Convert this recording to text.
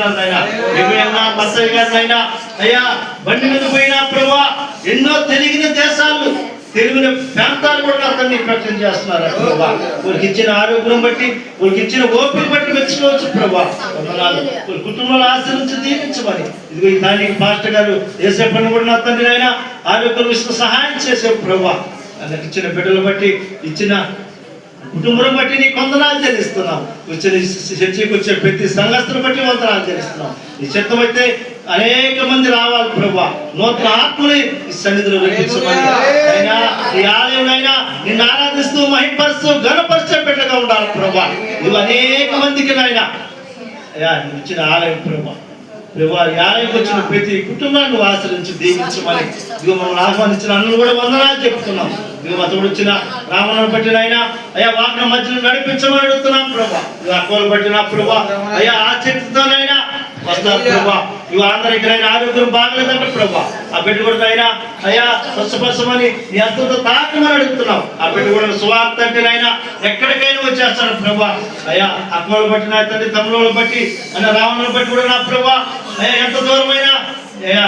చేస్తున్నారు ఆయన బస్సయ్య గారు ఆయన అయ్యా బండి మీద పోయినా ప్రభా ఎన్నో తెలిగిన దేశాలు తెలివిన ప్రాంతాలు కూడా అతన్ని ప్రకటన చేస్తున్నారు ప్రభా. వాళ్ళకి ఇచ్చిన ఆరోగ్యం బట్టి వాళ్ళకి ఇచ్చిన ఓపిక బట్టి మెచ్చుకోవచ్చు ప్రభా. వాళ్ళ కుటుంబాల ఆశ్రయించి దీవించమని ఇదిగో దానికి పాస్టర్ గారు వేసే పని కూడా నా తండ్రి అయినా ఆరోగ్య విషయంలో సహాయం చేసే ప్రభా. అందుకు ఇచ్చిన బిడ్డలు బట్టి ఇచ్చిన కుటుంబం బట్టి నీ వందనాలు చెల్లిస్తున్నాం. వచ్చిన చర్చికి వచ్చే ప్రతి సంఘస్థను బట్టి వందనాలు చెల్లిస్తున్నాం. నీ చిత్తమైతే అనేక మంది రావాలి ప్రభా. నూతన ఆత్మని ఈ సన్నిధిలో రక్షించమని అయినా ఈ ఆలయం అయినా నిన్ను ఆరాధిస్తూ మహింపరుస్తూ ఘనపరిచే బిడ్డగా ఉండాలి ప్రభా. నువ్వు అనేక మందికి నాయన అయ్యా ఇచ్చిన ఆలయం ప్రభా. ఆలయంకి వచ్చిన ప్రతి కుటుంబాన్ని నువ్వు ఆశ్రయించి దీవించమని ఇదిగో మమ్మల్ని ఆహ్వానించిన అన్నలు కూడా వందనాలు చెప్తున్నాం. ఇదిగో మా తోడు వచ్చిన రామను బట్టిన అయినా అయ్యా వాహన మధ్యలో నడిపించమని అడుగుతున్నాం ప్రభా. అక్కలు బట్టిన ప్రభా అయ్యా ఆ చేతితోనైనా వస్తారు ప్రభా. ఇవి అందరికీ ఆరోగ్యం బాగలేదంటే ప్రభా ఆ బిడ్డ కూడా అయినా అయ్యా స్వచ్ఛపరచమని నీ అంతతో తాకమని అడుగుతున్నావు. ఆ బిడ్డ కూడా సువార్త అంటేనైనా ఎక్కడికైనా వచ్చేస్తాడు ప్రభా. అయ్యా అక్కలు బట్టిన తండ్రి తమ్ముళ్ళు బట్టి అన్న రావణులను బట్టి కూడా నా ప్రభా అయ్యా ఎంత దూరమైనా అయ్యా